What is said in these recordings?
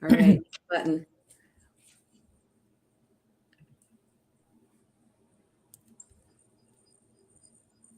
All right, button.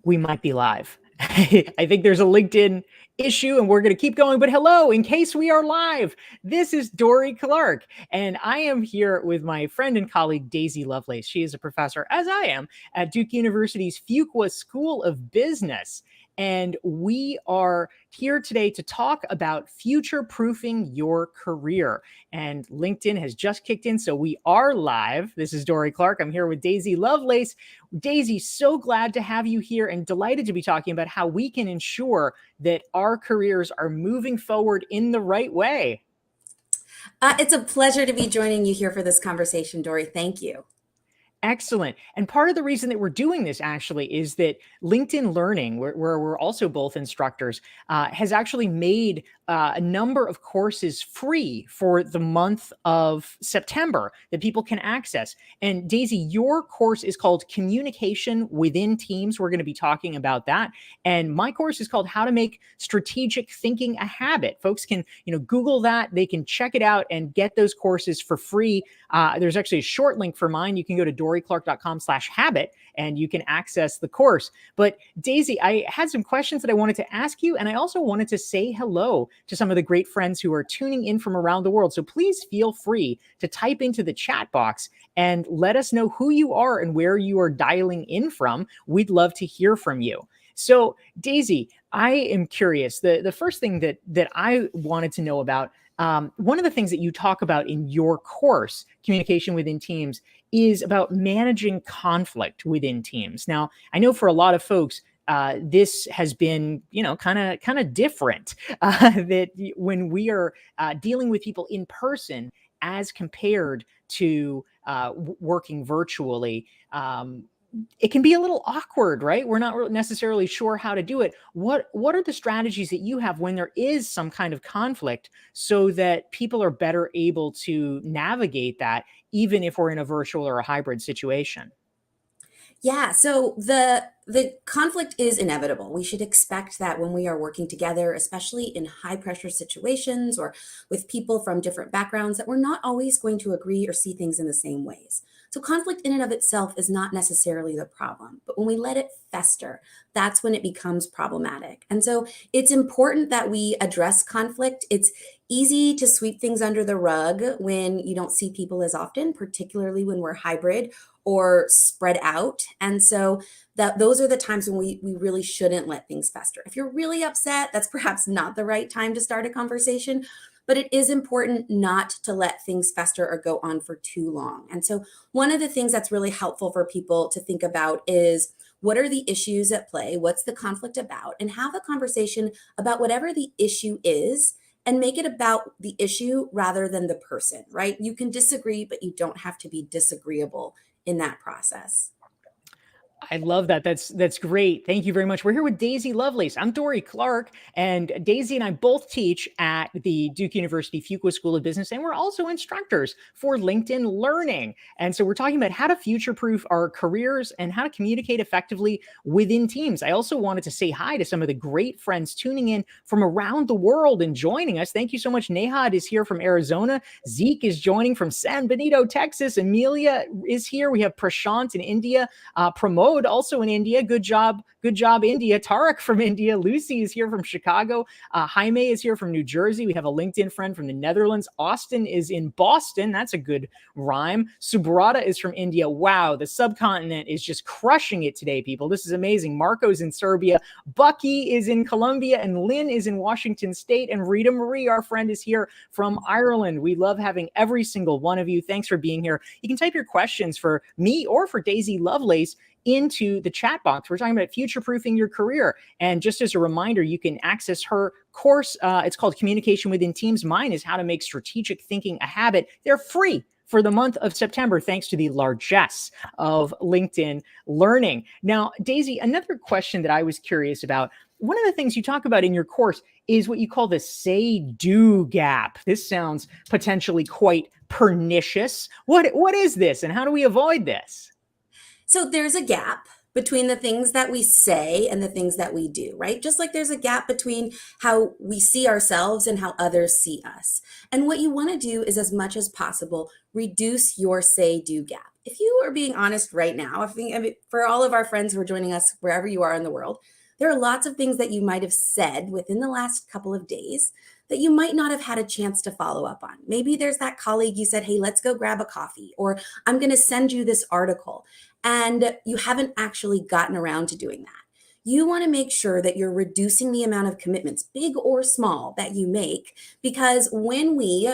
We might be live. I think there's a LinkedIn issue and we're going to keep going. But hello, in case we are live, this is Dory Clark. And I am here with my friend and colleague, Daisy Lovelace. She is a professor, as I am, at Duke University's Fuqua School of Business. And we are here today to talk about future-proofing your career. And LinkedIn has just kicked in, so we are live. This is Dory Clark. I'm here with Daisy Lovelace. Daisy, so glad to have you here and delighted to be talking about how we can ensure that our careers are moving forward in the right way. It's a pleasure to be joining you here for this conversation, Dory. Thank you. Excellent. And part of the reason that we're doing this actually is that LinkedIn Learning, where we're also both instructors, has actually made a number of courses free for the month of September that people can access. And Daisy, your course is called Communication Within Teams. We're going to be talking about that. And my course is called How to Make Strategic Thinking a Habit. Folks can, Google that. They can check it out and get those courses for free. There's actually a short link for mine. You can go to doryclark.com/habit and you can access the course. But Daisy, I had some questions that I wanted to ask you, and I also wanted to say hello to some of the great friends who are tuning in from around the world. So please feel free to type into the chat box and let us know who you are and where you are dialing in from. We'd love to hear from you. So Daisy, I am curious. The first thing that I wanted to know about, one of the things that you talk about in your course, Communication Within Teams, is about managing conflict within teams. Now, I know for a lot of folks, this has been, kind of different. That when we are dealing with people in person, as compared to working virtually, it can be a little awkward, right? We're not necessarily sure how to do it. What are the strategies that you have when there is some kind of conflict so that people are better able to navigate that, even if we're in a virtual or a hybrid situation? Yeah, so the conflict is inevitable. We should expect that when we are working together, especially in high pressure situations or with people from different backgrounds, that we're not always going to agree or see things in the same ways. So conflict in and of itself is not necessarily the problem, but when we let it fester, that's when it becomes problematic. And so it's important that we address conflict. It's easy to sweep things under the rug when you don't see people as often, particularly when we're hybrid or spread out. And so those are the times when we really shouldn't let things fester. If you're really upset, that's perhaps not the right time to start a conversation, but it is important not to let things fester or go on for too long. And so one of the things that's really helpful for people to think about is, what are the issues at play? What's the conflict about? And have a conversation about whatever the issue is and make it about the issue rather than the person, right? You can disagree, but you don't have to be disagreeable in that process. I love that. That's great. Thank you very much. We're here with Daisy Lovelace. I'm Dory Clark, and Daisy and I both teach at the Duke University Fuqua School of Business, and we're also instructors for LinkedIn Learning. And so we're talking about how to future-proof our careers and how to communicate effectively within teams. I also wanted to say hi to some of the great friends tuning in from around the world and joining us. Thank you so much. Nehad is here from Arizona. Zeke is joining from San Benito, Texas. Amelia is here. We have Prashant in India. Pramod also in India. Good job, India. Tarek from India. Lucy is here from Chicago. Jaime is here from New Jersey. We have a LinkedIn friend from the Netherlands. Austin is in Boston. That's a good rhyme. Subrata is from India. Wow, the subcontinent is just crushing it today, people. This is amazing. Marco's in Serbia. Bucky is in Colombia, and Lynn is in Washington State. And Rita Marie, our friend, is here from Ireland. We love having every single one of you. Thanks for being here. You can type your questions for me or for Daisy Lovelace into the chat box. We're talking about future-proofing your career. And just as a reminder, you can access her course. It's called Communication Within Teams. Mine is How to Make Strategic Thinking a Habit. They're free for the month of September, thanks to the largesse of LinkedIn Learning. Now, Daisy, another question that I was curious about, one of the things you talk about in your course is what you call the say-do gap. This sounds potentially quite pernicious. What is this, and how do we avoid this? So there's a gap between the things that we say and the things that we do, right? Just like there's a gap between how we see ourselves and how others see us. And what you want to do is, as much as possible, reduce your say do gap. If you are being honest right now, I mean, for all of our friends who are joining us wherever you are in the world, there are lots of things that you might have said within the last couple of days that you might not have had a chance to follow up on. Maybe there's that colleague you said, hey, let's go grab a coffee, or I'm going to send you this article, and you haven't actually gotten around to doing that. You want to make sure that you're reducing the amount of commitments, big or small, that you make, because when we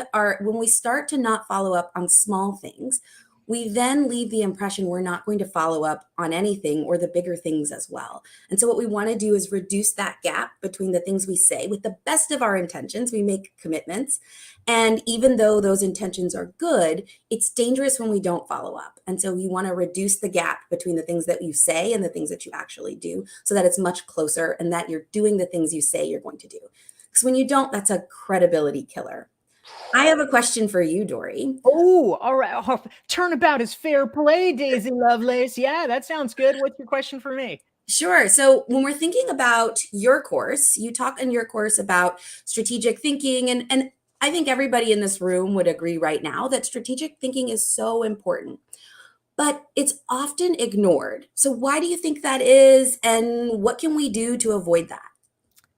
start to not follow up on small things, we then leave the impression we're not going to follow up on anything or the bigger things as well. And so what we want to do is reduce that gap between the things we say. With the best of our intentions, we make commitments. And even though those intentions are good, it's dangerous when we don't follow up. And so you want to reduce the gap between the things that you say and the things that you actually do, so that it's much closer and that you're doing the things you say you're going to do. Because when you don't, that's a credibility killer. I have a question for you, Dory. Oh, all right. Oh, turnabout is fair play, Daisy Lovelace. Yeah, that sounds good. What's your question for me? Sure. So when we're thinking about your course, you talk in your course about strategic thinking, and I think everybody in this room would agree right now that strategic thinking is so important, but it's often ignored. So why do you think that is, and what can we do to avoid that?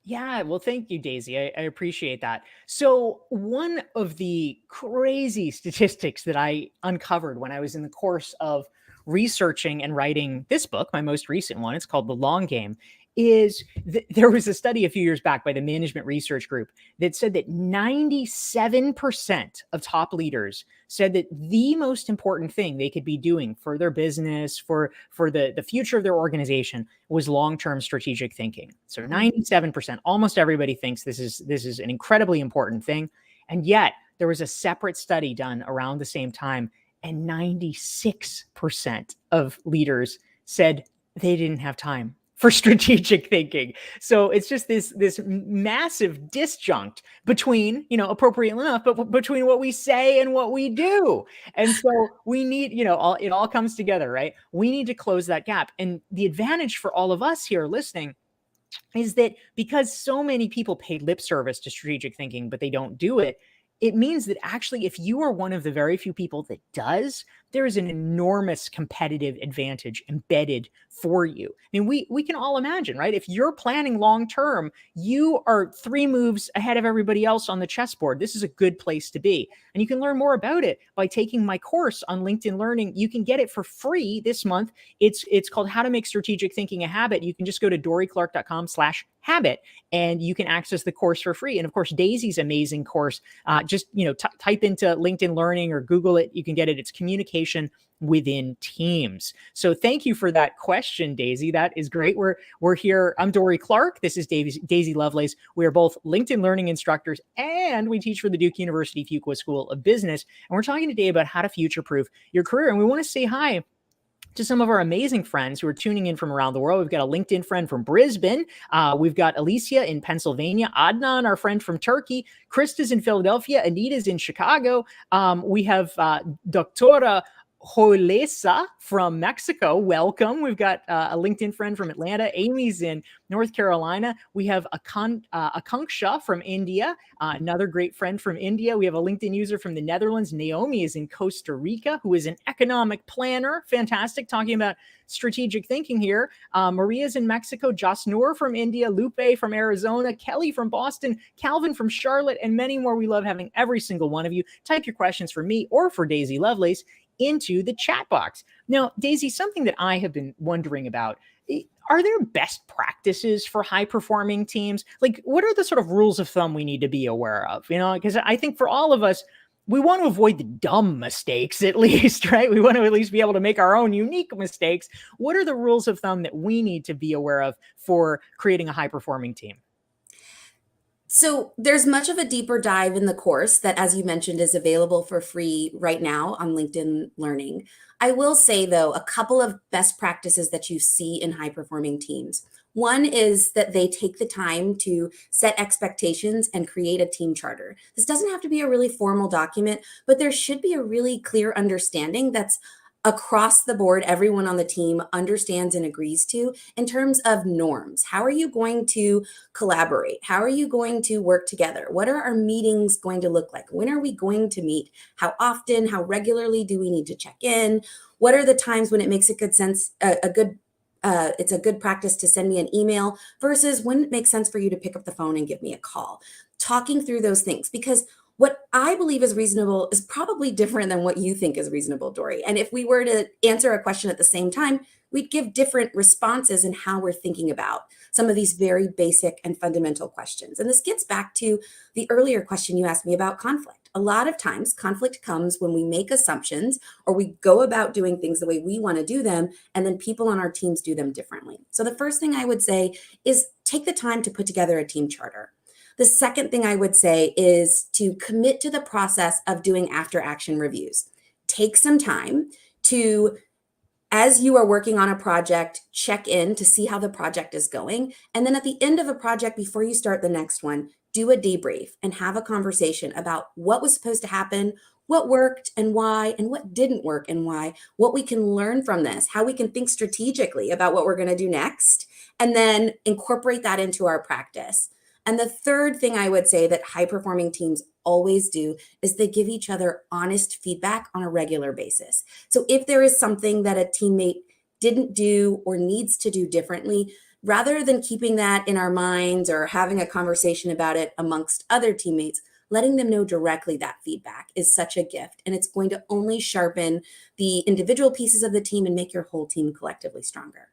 Yeah, well, thank you, Daisy. I appreciate that. So, one of the crazy statistics that I uncovered when I was in the course of researching and writing this book, my most recent one, it's called The Long Game, is there was a study a few years back by the Management Research Group that said that 97% of top leaders said that the most important thing they could be doing for their business, for the future of their organization, was long-term strategic thinking. So 97%, almost everybody thinks this is an incredibly important thing. And yet there was a separate study done around the same time, and 96% of leaders said they didn't have time for strategic thinking. So it's just this massive disjunct between, appropriately enough, but between what we say and what we do. And so we need, it all comes together, right? We need to close that gap. And the advantage for all of us here listening is that because so many people pay lip service to strategic thinking, but they don't do it, it means that actually, if you are one of the very few people that does, there is an enormous competitive advantage embedded for you. I mean, we can all imagine, right? If you're planning long term, you are 3 moves ahead of everybody else on the chessboard. This is a good place to be. And you can learn more about it by taking my course on LinkedIn Learning. You can get it for free this month. It's called How to Make Strategic Thinking a Habit. You can just go to doryclark.com/habit and you can access the course for free. And of course, Daisy's amazing course, just type into LinkedIn Learning or Google it. You can get it. It's communication within teams. So thank you for that question, Daisy. That is great. We're here. I'm Dory Clark. This is Daisy Lovelace. We are both LinkedIn Learning instructors, and we teach for the Duke University Fuqua School of Business. And we're talking today about how to future-proof your career. And we want to say hi to some of our amazing friends who are tuning in from around the world. We've got a LinkedIn friend from Brisbane. We've got Alicia in Pennsylvania, Adnan, our friend from Turkey, Krista's in Philadelphia, Anita's in Chicago. We have Doctora Joelesa from Mexico. Welcome. We've got a LinkedIn friend from Atlanta. Amy's in North Carolina. We have Akanksha from India, another great friend from India. We have a LinkedIn user from the Netherlands. Naomi is in Costa Rica, who is an economic planner. Fantastic. Talking about strategic thinking here. Maria's in Mexico. Jasnoor from India. Lupe from Arizona. Kelly from Boston. Calvin from Charlotte, and many more. We love having every single one of you. Type your questions for me or for Daisy Lovelace into the chat box. Now, Daisy, something that I have been wondering about, are there best practices for high performing teams? Like, what are the sort of rules of thumb we need to be aware of? Because I think for all of us, we want to avoid the dumb mistakes at least, right? We want to at least be able to make our own unique mistakes. What are the rules of thumb that we need to be aware of for creating a high performing team? So there's much of a deeper dive in the course that, as you mentioned, is available for free right now on LinkedIn Learning. I will say, though, a couple of best practices that you see in high performing teams. One is that they take the time to set expectations and create a team charter. This doesn't have to be a really formal document, but there should be a really clear understanding that's across the board, everyone on the team understands and agrees to in terms of norms. How are you going to collaborate? How are you going to work together? What are our meetings going to look like? When are we going to meet? How often? How regularly do we need to check in? What are the times when it makes a good sense, it's a good practice to send me an email versus when it makes sense for you to pick up the phone and give me a call? Talking through those things, because what I believe is reasonable is probably different than what you think is reasonable, Dory. And if we were to answer a question at the same time, we'd give different responses in how we're thinking about some of these very basic and fundamental questions. And this gets back to the earlier question you asked me about conflict. A lot of times, conflict comes when we make assumptions or we go about doing things the way we want to do them, and then people on our teams do them differently. So, the first thing I would say is take the time to put together a team charter. The second thing I would say is to commit to the process of doing after action reviews. Take some time to, as you are working on a project, check in to see how the project is going. And then at the end of a project, before you start the next one, do a debrief and have a conversation about what was supposed to happen, what worked and why, and what didn't work and why, what we can learn from this, how we can think strategically about what we're going to do next, and then incorporate that into our practice. And the third thing I would say that high performing teams always do is they give each other honest feedback on a regular basis. So if there is something that a teammate didn't do or needs to do differently, rather than keeping that in our minds or having a conversation about it amongst other teammates, letting them know directly that feedback is such a gift. And it's going to only sharpen the individual pieces of the team and make your whole team collectively stronger.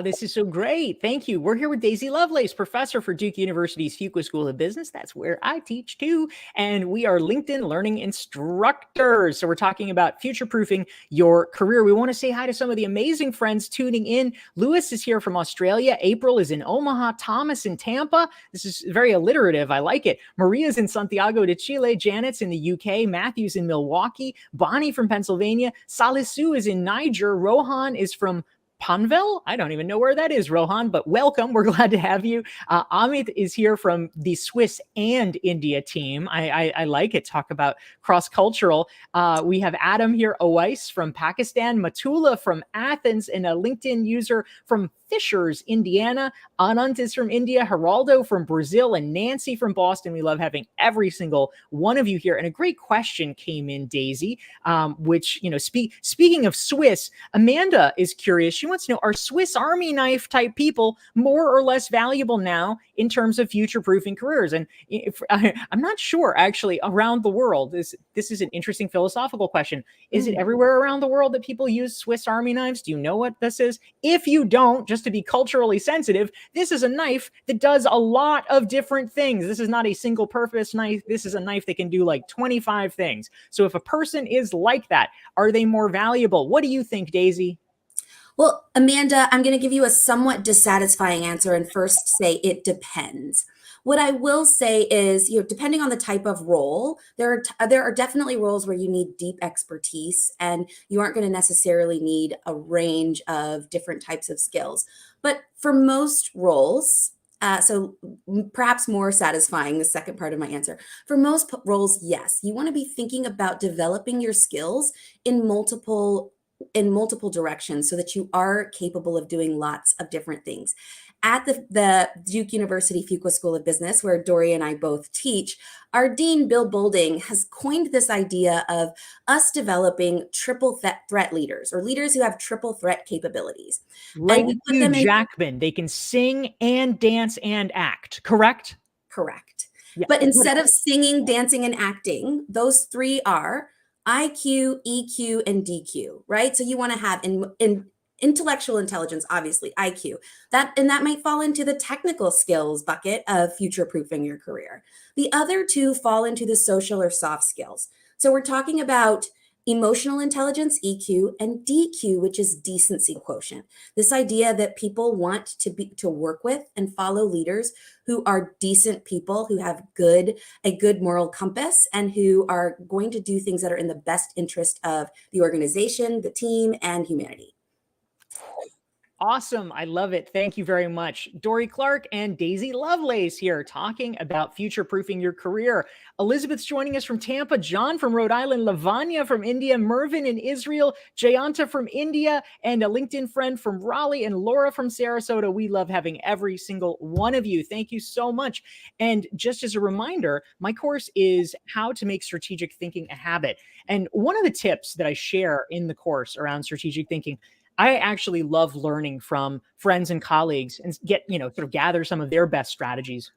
This is so great. Thank you. We're here with Daisy Lovelace, professor for Duke University's Fuqua School of Business. That's where I teach too. And we are LinkedIn learning instructors. So we're talking about future-proofing your career. We want to say hi to some of the amazing friends tuning in. Lewis is here from Australia. April is in Omaha. Thomas in Tampa. This is very alliterative. I like it. Maria's in Santiago de Chile. Janet's in the UK. Matthew's in Milwaukee. Bonnie from Pennsylvania. Salisu is in Niger. Rohan is from Panvel? I don't even know where that is, Rohan, but welcome. We're glad to have you. Amit is here from the Swiss and India team. I like it. Talk about cross-cultural. We have Adam here, Owais from Pakistan, Matula from Athens, and a LinkedIn user from Fishers, Indiana. Anant is from India, Geraldo from Brazil, and Nancy from Boston. We love having every single one of you here. And a great question came in, Daisy, which, speaking of Swiss, Amanda is curious. She wants to know, are Swiss Army knife type people more or less valuable now in terms of future-proofing careers? And I'm not sure, actually, around the world. This is an interesting philosophical question. Is it everywhere around the world that people use Swiss Army knives? Do you know what this is? If you don't, just to be culturally sensitive, this is a knife that does a lot of different things. This is not a single purpose knife. This is a knife that can do like 25 things. So if a person is like that, are they more valuable? What do you think, Daisy? Well, Amanda, I'm going to give you a somewhat dissatisfying answer and first say it depends. What I will say is, depending on the type of role, there are definitely roles where you need deep expertise and you aren't going to necessarily need a range of different types of skills. But for most roles, so perhaps more satisfying, the second part of my answer, for most roles, yes, you want to be thinking about developing your skills in multiple directions so that you are capable of doing lots of different things. At the Duke University Fuqua School of Business, where Dory and I both teach, our dean, Bill Boulding, has coined this idea of us developing triple threat leaders, or leaders who have triple threat capabilities. Like And we put Hugh them in. Jackman, they can sing and dance and act, correct? Correct. Yeah. But instead of singing, dancing, and acting, those three are IQ, EQ, and DQ, right? So you want to have in intellectual intelligence, obviously IQ, that might fall into the technical skills bucket of future-proofing your career. The other two fall into the social or soft skills. So we're talking about emotional intelligence, EQ, and DQ, which is decency quotient. This idea that people want to work with and follow leaders who are decent people, who have a good moral compass, and who are going to do things that are in the best interest of the organization, the team, and humanity. Awesome. I love it. Thank you very much. Dory Clark and Daisy Lovelace here talking about future proofing your career. Elizabeth's joining us from Tampa, John from Rhode Island, Lavanya from India, Mervin in Israel, Jayanta from India, and a LinkedIn friend from Raleigh, and Laura from Sarasota. We love having every single one of you. Thank you so much. And just as a reminder, my course is How to Make Strategic Thinking a Habit. And one of the tips that I share in the course around strategic thinking, I actually love learning from friends and colleagues and get, sort of gather some of their best strategies.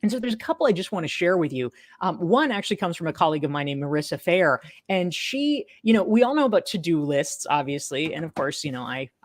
And so there's a couple I just want to share with you. One actually comes from a colleague of mine named Marissa Fair, and she, we all know about to-do lists, obviously, and of course,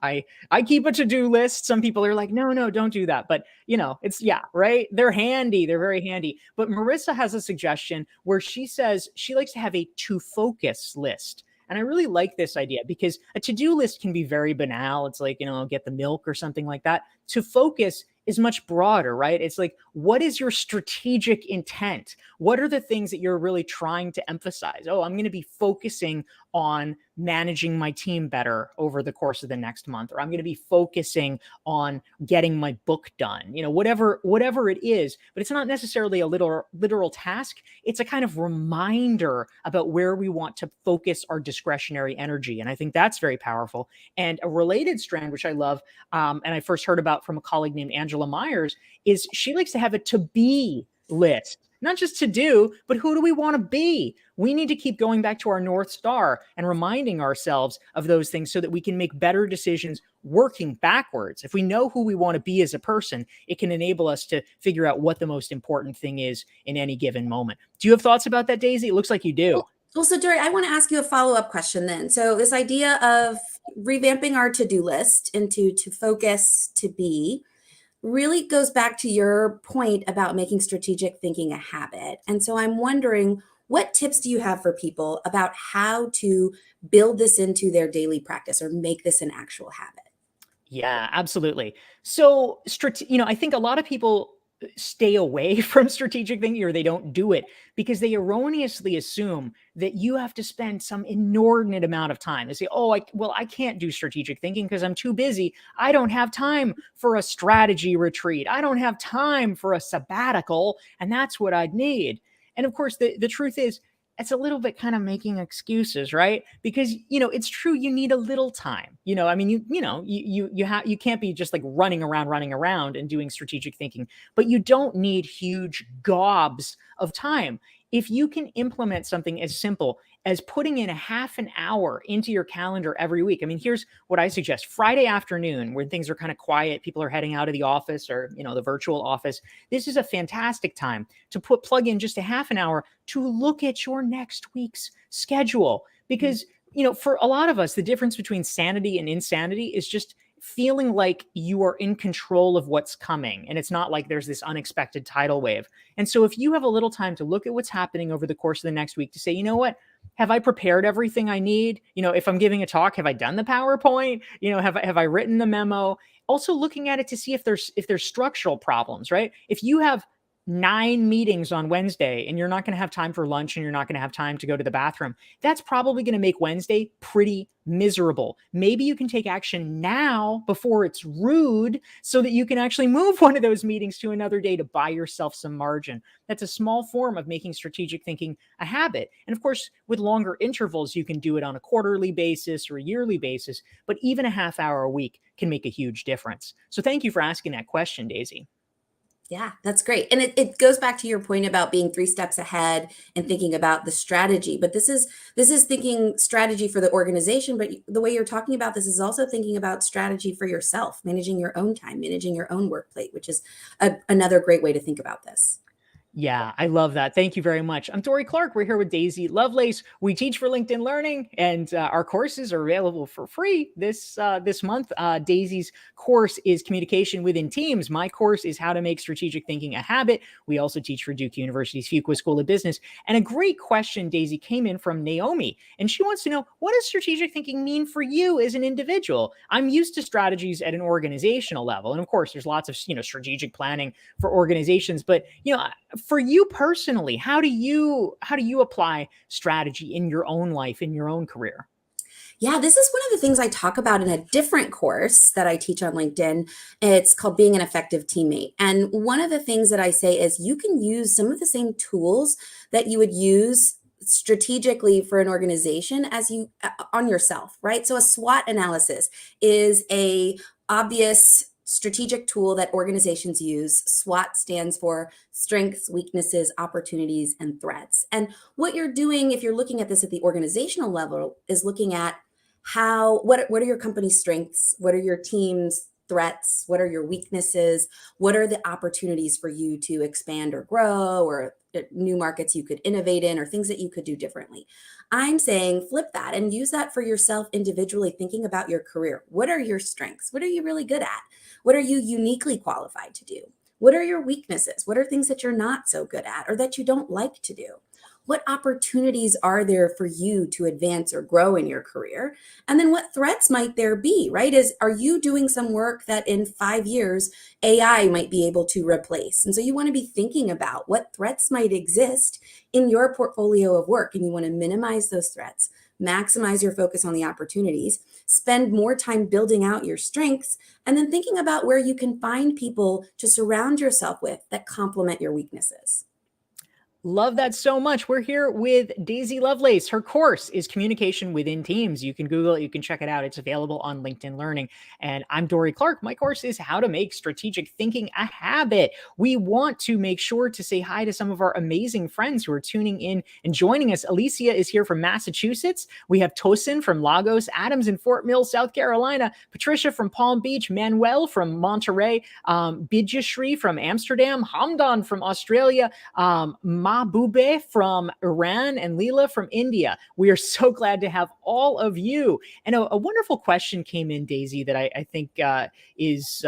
I keep a to-do list. Some people are like, no, don't do that, but it's right. They're handy. They're very handy. But Marissa has a suggestion where she says she likes to have a to-focus list. And I really like this idea because a to-do list can be very banal. It's like, get the milk or something like that. To focus is much broader, right? It's like, what is your strategic intent? What are the things that you're really trying to emphasize? Oh, I'm going to be focusing on managing my team better over the course of the next month, or I'm going to be focusing on getting my book done, whatever it is, but it's not necessarily a literal task. It's a kind of reminder about where we want to focus our discretionary energy. And I think that's very powerful. And a related strand, which I love, and I first heard about from a colleague named Angela Myers, is she likes to have a to be list. Not just to do, but who do we want to be? We need to keep going back to our North Star and reminding ourselves of those things so that we can make better decisions working backwards. If we know who we want to be as a person, it can enable us to figure out what the most important thing is in any given moment. Do you have thoughts about that, Daisy? It looks like you do. Well, so Dory, I want to ask you a follow-up question then. So this idea of revamping our to-do list into to focus, to be, really goes back to your point about making strategic thinking a habit. And so I'm wondering, what tips do you have for people about how to build this into their daily practice or make this an actual habit? Yeah, absolutely. So, I think a lot of people stay away from strategic thinking, or they don't do it because they erroneously assume that you have to spend some inordinate amount of time. They say, "Oh, I can't do strategic thinking because I'm too busy. I don't have time for a strategy retreat. I don't have time for a sabbatical, and that's what I'd need." And of course, the truth is, it's a little bit kind of making excuses, right? Because it's true, you need a little time. I mean, you can't be just like running around and doing strategic thinking, but you don't need huge gobs of time. If you can implement something as simple as putting in a half an hour into your calendar every week. I mean, here's what I suggest. Friday afternoon, when things are kind of quiet, people are heading out of the office or, the virtual office. This is a fantastic time to plug in just a half an hour to look at your next week's schedule. Because, for a lot of us, the difference between sanity and insanity is just feeling like you are in control of what's coming. And it's not like there's this unexpected tidal wave. And so if you have a little time to look at what's happening over the course of the next week to say, you know what, have I prepared everything I need? If I'm giving a talk, have I done the PowerPoint? Have I written the memo? Also looking at it to see if there's structural problems, right? If you have 9 meetings on Wednesday and you're not going to have time for lunch and you're not going to have time to go to the bathroom, that's probably going to make Wednesday pretty miserable. Maybe you can take action now before it's rude so that you can actually move one of those meetings to another day to buy yourself some margin. That's a small form of making strategic thinking a habit. And of course, with longer intervals, you can do it on a quarterly basis or a yearly basis, but even a half hour a week can make a huge difference. So thank you for asking that question, Daisy. Yeah, that's great. And it goes back to your point about being 3 steps ahead and thinking about the strategy. But this is thinking strategy for the organization, but the way you're talking about this is also thinking about strategy for yourself, managing your own time, managing your own work plate, which is another great way to think about this. Yeah, I love that. Thank you very much. I'm Dory Clark. We're here with Daisy Lovelace. We teach for LinkedIn Learning, and our courses are available for free this month. Daisy's course is Communication Within Teams. My course is How to Make Strategic Thinking a Habit. We also teach for Duke University's Fuqua School of Business. And a great question, Daisy, came in from Naomi, and she wants to know, what does strategic thinking mean for you as an individual? I'm used to strategies at an organizational level, and of course, there's lots of strategic planning for organizations, but for you personally, how do you apply strategy in your own life, in your own career? Yeah, this is one of the things I talk about in a different course that I teach on LinkedIn. It's called Being an Effective Teammate. And one of the things that I say is you can use some of the same tools that you would use strategically for an organization as you on yourself, right? So a SWOT analysis is a obvious strategic tool that organizations use. SWOT stands for strengths, weaknesses, opportunities, and threats. And what you're doing if you're looking at this at the organizational level is looking at what are your company's strengths, what are your team's threats, what are your weaknesses, what are the opportunities for you to expand or grow, or new markets you could innovate in, or things that you could do differently. I'm saying flip that and use that for yourself individually, thinking about your career. What are your strengths? What are you really good at? What are you uniquely qualified to do? What are your weaknesses? What are things that you're not so good at or that you don't like to do? What opportunities are there for you to advance or grow in your career? And then what threats might there be, right? Are you doing some work that in 5 years AI might be able to replace? And so you want to be thinking about what threats might exist in your portfolio of work, and you want to minimize those threats, maximize your focus on the opportunities, spend more time building out your strengths, and then thinking about where you can find people to surround yourself with that complement your weaknesses. Love that so much. We're here with Daisy Lovelace. Her course is Communication Within Teams. You can Google it, you can check it out. It's available on LinkedIn Learning. And I'm Dory Clark. My course is How to Make Strategic Thinking a Habit. We want to make sure to say hi to some of our amazing friends who are tuning in and joining us. Alicia is here from Massachusetts. We have Tosin from Lagos, Adams in Fort Mill, South Carolina, Patricia from Palm Beach, Manuel from Monterey, Bijashri from Amsterdam, Hamdan from Australia, Mahbube from Iran, and Leela from India. We are so glad to have all of you. And a wonderful question came in, Daisy, that I think is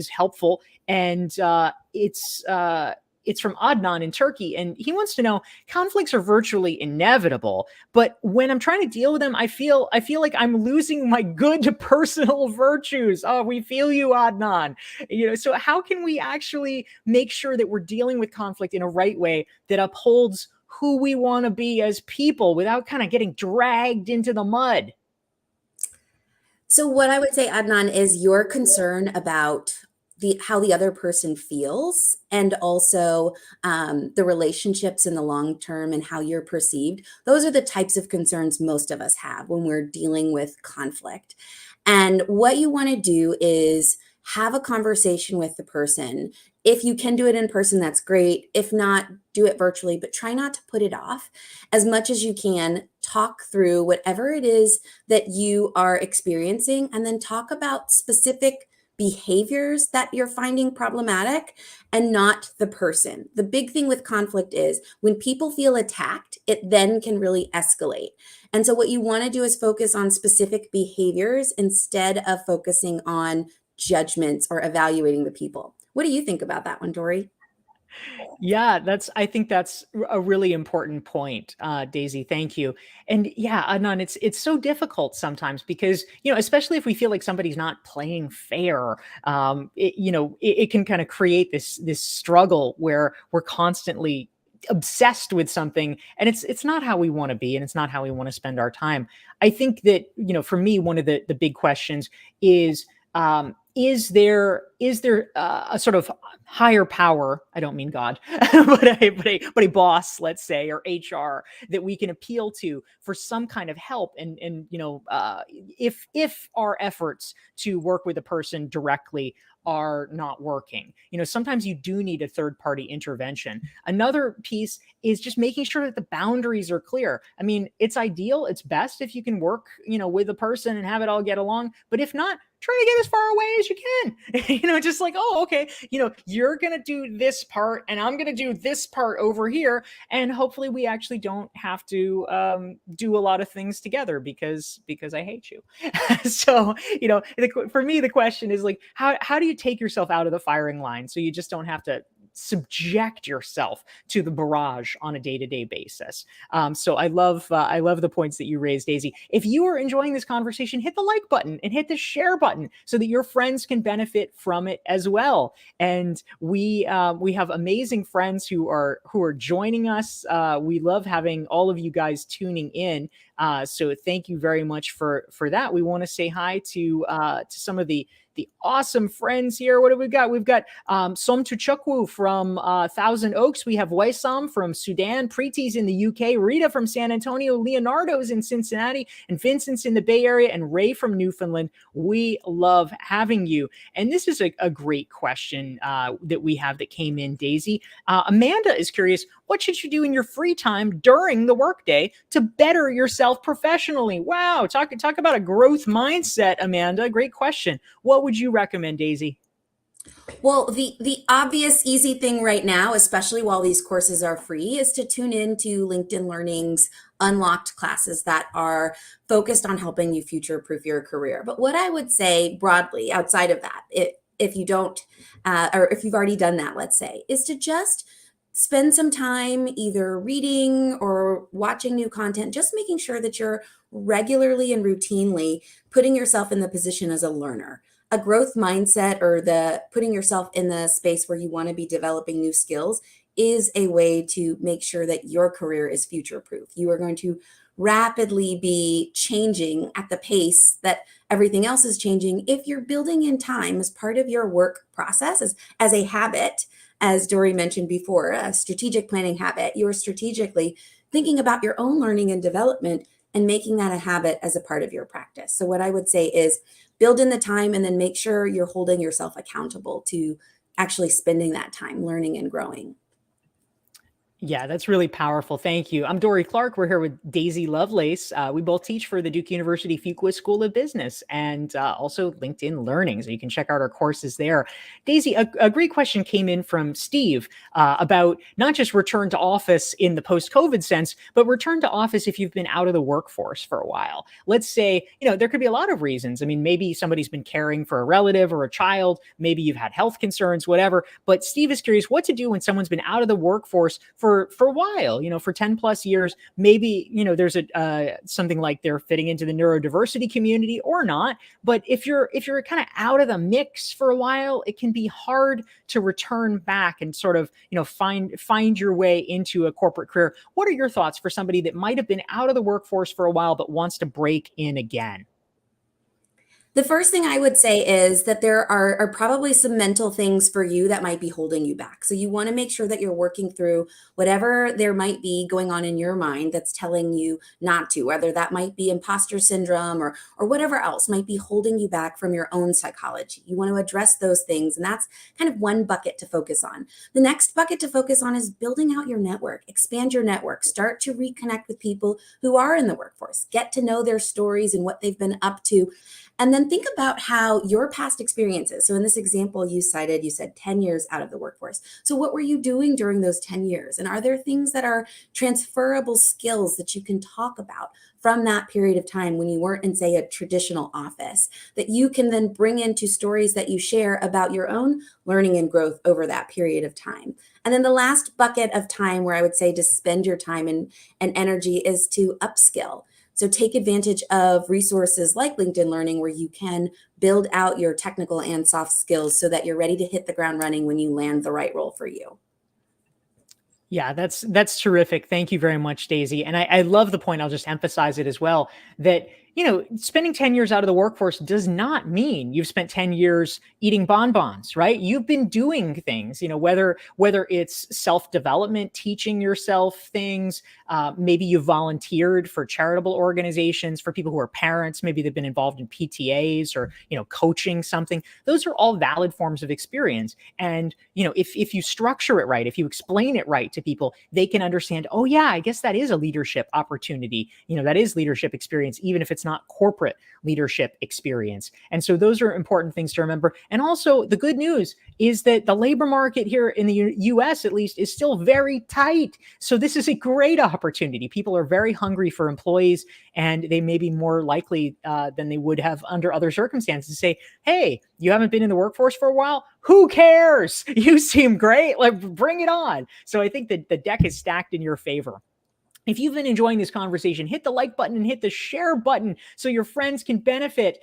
helpful, and it's from Adnan in Turkey, and he wants to know: conflicts are virtually inevitable, but when I'm trying to deal with them, I feel like I'm losing my good personal virtues. Oh, we feel you, Adnan. So how can we actually make sure that we're dealing with conflict in a right way that upholds who we want to be as people without kind of getting dragged into the mud? So what I would say, Adnan, is your concern about how the other person feels, and also the relationships in the long term and how you're perceived. Those are the types of concerns most of us have when we're dealing with conflict. And what you want to do is have a conversation with the person. If you can do it in person, that's great. If not, do it virtually, but try not to put it off as much as you can. Talk through whatever it is that you are experiencing, and then talk about specific behaviors that you're finding problematic and not the person. The big thing with conflict is when people feel attacked, it then can really escalate. And so what you want to do is focus on specific behaviors instead of focusing on judgments or evaluating the people. What do you think about that one, Dory? Yeah, I think that's a really important point, Daisy. Thank you. And yeah, Adnan, it's so difficult sometimes because, especially if we feel like somebody's not playing fair, it can kind of create this struggle where we're constantly obsessed with something, and it's not how we want to be, and it's not how we want to spend our time. I think that, for me, one of the big questions is, is there a sort of higher power? I don't mean God, but a boss, let's say, or HR, that we can appeal to for some kind of help. And if our efforts to work with a person directly are not working, sometimes you do need a third party intervention. Another piece is just making sure that the boundaries are clear. I mean, it's ideal, it's best if you can work, with a person and have it all get along. But if not, try to get as far away as you can. Just like, oh, okay, you're going to do this part and I'm going to do this part over here. And hopefully we actually don't have to do a lot of things together because I hate you. So, for me, the question is like, how do you take yourself out of the firing line so you just don't have to subject yourself to the barrage on a day-to-day basis. So I love the points that you raised, Daisy. If you are enjoying this conversation, hit the like button and hit the share button so that your friends can benefit from it as well. And we have amazing friends who are joining us. We love having all of you guys tuning in. So thank you very much for that. We want to say hi to some of the awesome friends here. What do we got? We've got Som Tuchukwu from Thousand Oaks. We have Waisam from Sudan, Preeti's in the UK, Rita from San Antonio, Leonardo's in Cincinnati, and Vincent's in the Bay Area, and Ray from Newfoundland. We love having you. And this is a great question that we have that came in, Daisy. Amanda is curious, what should you do in your free time during the workday to better yourself professionally? Wow, talk about a growth mindset, Amanda. Great question. What would you recommend, Daisy? Well, the obvious easy thing right now, especially while these courses are free, is to tune in to LinkedIn Learning's unlocked classes that are focused on helping you future-proof your career. But what I would say broadly outside of that, if you don't, or if you've already done that, let's say, is to just spend some time either reading or watching new content, just making sure that you're regularly and routinely putting yourself in the position as a learner. A growth mindset, or the putting yourself in the space where you want to be developing new skills, is a way to make sure that your career is future proof. You are going to rapidly be changing at the pace that everything else is changing if you're building in time as part of your work process, as a habit. As Dory mentioned before, a strategic planning habit. You are strategically thinking about your own learning and development and making that a habit as a part of your practice. So what I would say is build in the time and then make sure you're holding yourself accountable to actually spending that time learning and growing. Yeah, that's really powerful. Thank you. I'm Dory Clark. We're here with Daisy Lovelace. We both teach for the Duke University Fuqua School of Business and also LinkedIn Learning. So you can check out our courses there. Daisy, a great question came in from Steve about not just return to office in the post-COVID sense, but return to office if you've been out of the workforce for a while. Let's say, there could be a lot of reasons. I mean, maybe somebody's been caring for a relative or a child. Maybe you've had health concerns, whatever. But Steve is curious what to do when someone's been out of the workforce for a while, for 10 plus years. Maybe, there's something like they're fitting into the neurodiversity community or not. But if you're kind of out of the mix for a while, it can be hard to return back and sort of, find your way into a corporate career. What are your thoughts for somebody that might have been out of the workforce for a while, but wants to break in again? The first thing I would say is that there are probably some mental things for you that might be holding you back. So you want to make sure that you're working through whatever there might be going on in your mind that's telling you not to, whether that might be imposter syndrome or whatever else might be holding you back from your own psychology. You want to address those things, and that's kind of one bucket to focus on. The next bucket to focus on is building out your network, expand your network, start to reconnect with people who are in the workforce, get to know their stories and what they've been up to. And then think about how your past experiences. So in this example you cited, you said 10 years out of the workforce. So what were you doing during those 10 years? And are there things that are transferable skills that you can talk about from that period of time when you weren't in, say, a traditional office, that you can then bring into stories that you share about your own learning and growth over that period of time? And then the last bucket of time where I would say to spend your time and energy is to upskill. So take advantage of resources like LinkedIn Learning, where you can build out your technical and soft skills so that you're ready to hit the ground running when you land the right role for you. Yeah, that's terrific. Thank you very much, Daisy. And I love the point. I'll just emphasize it as well, that spending 10 years out of the workforce does not mean you've spent 10 years eating bonbons, right? You've been doing things, whether it's self-development, teaching yourself things, maybe you volunteered for charitable organizations, for people who are parents, maybe they've been involved in PTAs or, coaching something. Those are all valid forms of experience. And, if you structure it right, if you explain it right to people, they can understand, oh yeah, I guess that is a leadership opportunity. That is leadership experience, even if it's not corporate leadership experience. And so those are important things to remember. And also the good news is that the labor market here in the US, at least, is still very tight. So this is a great opportunity. People are very hungry for employees, and they may be more likely than they would have under other circumstances to say, hey, you haven't been in the workforce for a while. who cares? You seem great. Like, bring it on. So I think that the deck is stacked in your favor. If you've been enjoying this conversation, hit the like button and hit the share button so your friends can benefit.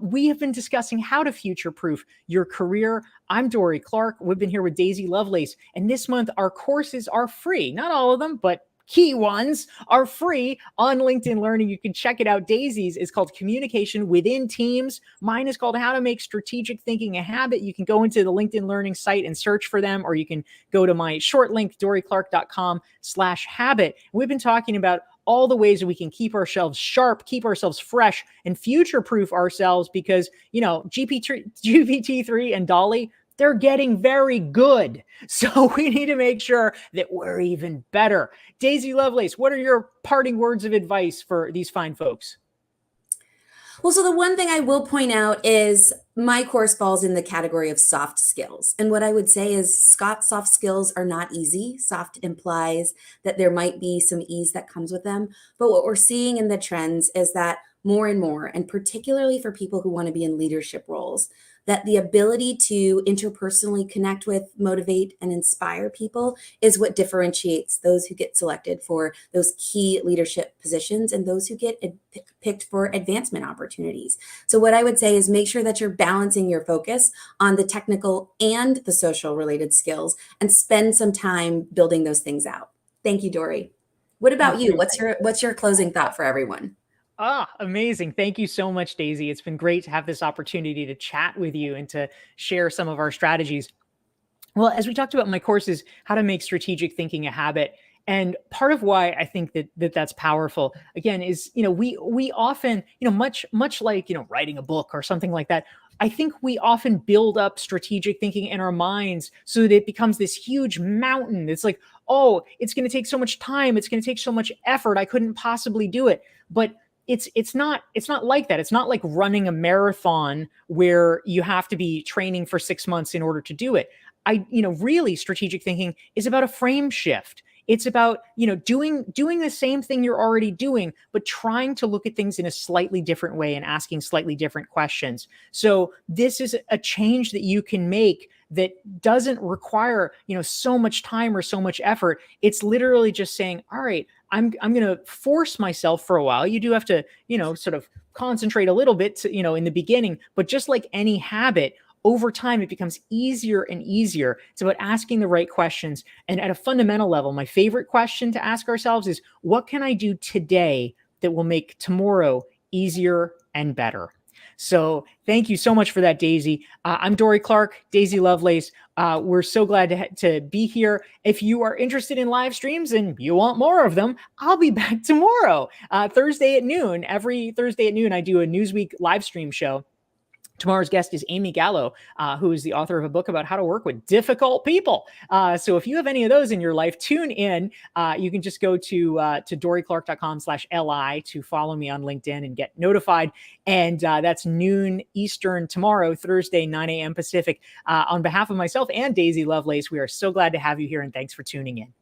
We have been discussing how to future-proof your career. I'm Dory Clark. We've been here with Daisy Lovelace, and this month our courses are free. Not all of them, but key ones are free on LinkedIn Learning. You can check it out. Daisy's is called Communication Within Teams. Mine is called How to Make Strategic Thinking a Habit. You can go into the LinkedIn Learning site and search for them, or you can go to my short link, doryclark.com/habit. We've been talking about all the ways that we can keep ourselves sharp, keep ourselves fresh, and future-proof ourselves because, GPT-3 and Dolly, they're getting very good. So we need to make sure that we're even better. Daisy Lovelace, what are your parting words of advice for these fine folks? Well, so the one thing I will point out is my course falls in the category of soft skills. And what I would say is soft skills are not easy. Soft implies that there might be some ease that comes with them. But what we're seeing in the trends is that more and more, and particularly for people who want to be in leadership roles, that the ability to interpersonally connect with, motivate, and inspire people is what differentiates those who get selected for those key leadership positions and those who get picked for advancement opportunities. So what I would say is make sure that you're balancing your focus on the technical and the social related skills and spend some time building those things out. Thank you, Dory. What about you? What's your closing thought for everyone? Amazing. Thank you so much, Daisy. It's been great to have this opportunity to chat with you and to share some of our strategies. Well, as we talked about in my courses, how to make strategic thinking a habit. And part of why I think that's powerful, again, is, we often, much like, writing a book or something like that, I think we often build up strategic thinking in our minds so that it becomes this huge mountain. It's like, oh, it's going to take so much time. It's going to take so much effort. I couldn't possibly do it. But it's not like that. It's not like running a marathon where you have to be training for 6 months in order to do it. Really strategic thinking is about a frame shift. It's about, doing the same thing you're already doing, but trying to look at things in a slightly different way and asking slightly different questions. So this is a change that you can make that doesn't require, so much time or so much effort. It's literally just saying, all right, I'm going to force myself for a while. You do have to, sort of concentrate a little bit to, in the beginning, but just like any habit, over time, it becomes easier and easier. It's about asking the right questions. And at a fundamental level, my favorite question to ask ourselves is, what can I do today that will make tomorrow easier and better? So thank you so much for that, Daisy. I'm Dory Clark, Daisy Lovelace. We're so glad to be here. If you are interested in live streams and you want more of them, I'll be back tomorrow, Thursday at noon. Every Thursday at noon, I do a Newsweek live stream show. Tomorrow's guest is Amy Gallo, who is the author of a book about how to work with difficult people. So if you have any of those in your life, tune in. You can just go to doryclark.com/li to follow me on LinkedIn and get notified. And that's noon Eastern tomorrow, Thursday, 9 a.m. Pacific. On behalf of myself and Daisy Lovelace, we are so glad to have you here, and thanks for tuning in.